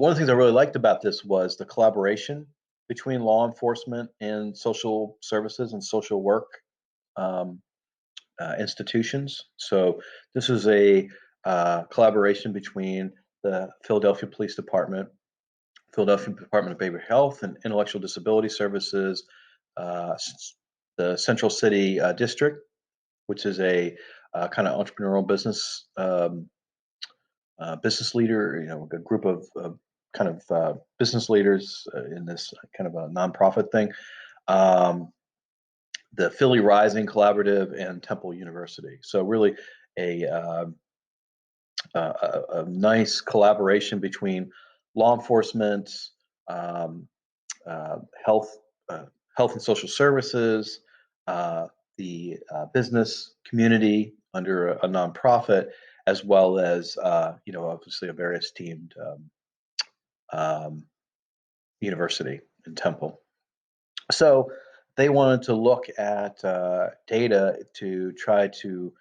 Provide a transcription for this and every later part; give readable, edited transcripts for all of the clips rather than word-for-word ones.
One of the things I really liked about this was the collaboration between law enforcement and social services and social work um, institutions. So this is a collaboration between the Philadelphia Police Department, Philadelphia Department of Behavioral Health and Intellectual Disability Services, uh, the Central City District, which is a kind of entrepreneurial business leader, a group of kind of business leaders in this kind of a nonprofit thing. Um, the Philly Rising Collaborative and Temple University. So really a, uh, a nice collaboration between law enforcement, um, uh, health, uh, health and social services, uh, the business community under a nonprofit, as well as obviously a various teamed um, university in Temple. So they wanted to look at data to try to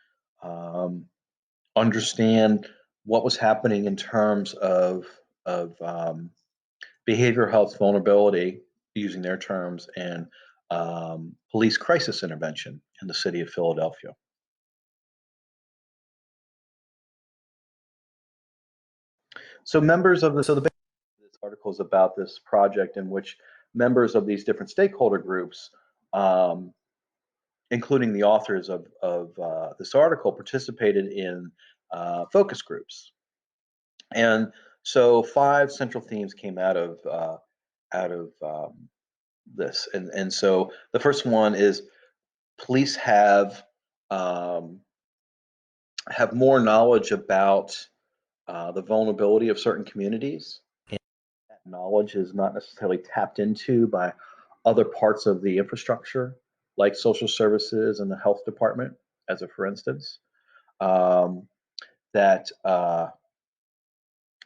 um, understand what was happening in terms of behavioral health vulnerability, using their terms, and police crisis intervention in the city of Philadelphia. So members of this article is about this project in which members of these different stakeholder groups, um, including the authors of this article, participated in focus groups. And so 5 central themes came out of this, and so the first one is police um, have more knowledge about the vulnerability of certain communities, and that knowledge is not necessarily tapped into by other parts of the infrastructure, like social services and the health department, as a for instance. Um, that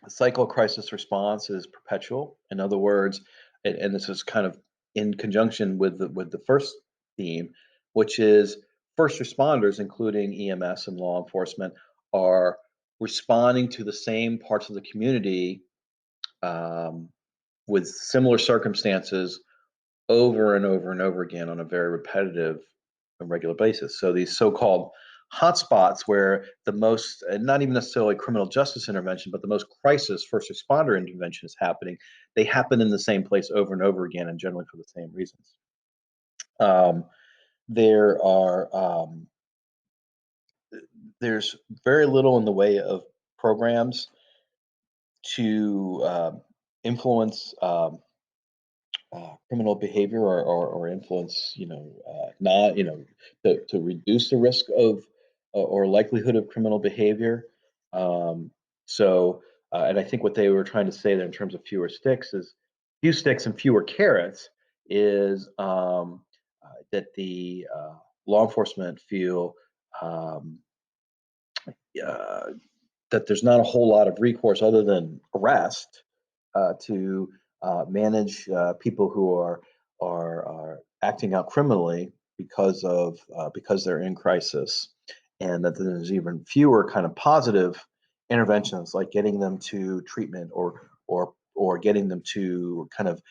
cycle crisis response is perpetual. In other words, and this is kind of in conjunction with the first theme, which is first responders, including EMS and law enforcement, are responding to the same parts of the community um, with similar circumstances over and over and over again on a very repetitive and regular basis. So these so-called hotspots where the most, and not even necessarily criminal justice intervention, but the most crisis first responder intervention is happening, they happen in the same place over and over again, and generally for the same reasons. Um, there are there's very little in the way of programs to influence criminal behavior or influence, not, to reduce the risk of or likelihood of criminal behavior. Um, and I think what they were trying to say there in terms of fewer sticks is few sticks and fewer carrots is that the law enforcement feel um, uh, that there's not a whole lot of recourse other than arrest to manage people who are acting out criminally because they're in crisis, and that there's even fewer kind of positive interventions like getting them to treatment or getting them to kind of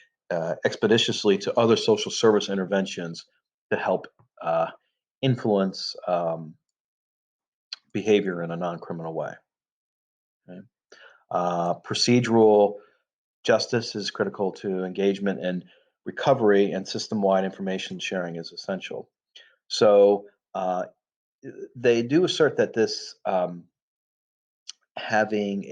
expeditiously to other social service interventions to help influence behavior in a non-criminal way. Okay? Procedural justice is critical to engagement, and recovery and system-wide information sharing is essential. So they do assert that this having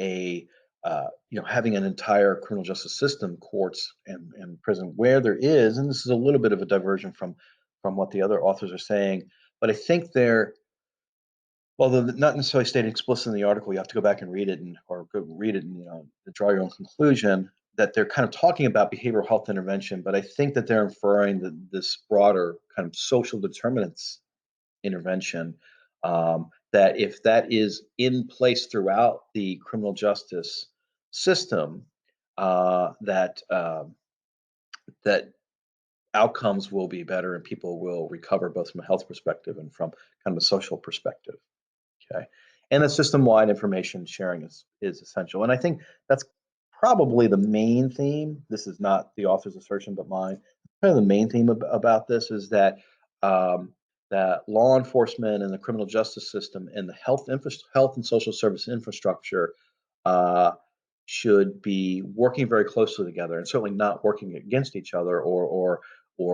having an entire criminal justice system, courts and prison, where there is, and this is a little bit of a diversion from what the other authors are saying, but I think they're, although not necessarily stated explicitly in the article, you have to go back and read it or go read it and draw your own conclusion, that they're kind of talking about behavioral health intervention, but I think that they're inferring that this broader kind of social determinants intervention, that if that is in place throughout the criminal justice system, that outcomes will be better and people will recover both from a health perspective and from kind of a social perspective. Okay, and the system-wide information sharing is essential, and I think that's probably the main theme. This is not the author's assertion, but mine. Kind of the main theme about this is um, that law enforcement and the criminal justice system and the health and social service infrastructure uh, should be working very closely together, and certainly not working against each other or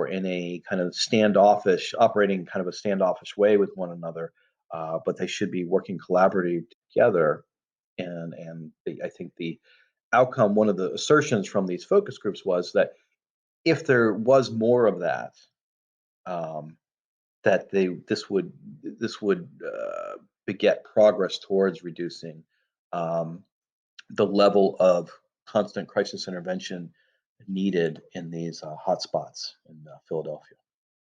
in a kind of standoffish, operating kind of a standoffish way with one another. But they should be working collaboratively together. I think the outcome, one of the assertions from these focus groups was that if there was more of that, um, that this would beget progress towards reducing um, the level of constant crisis intervention needed in these hotspots in Philadelphia.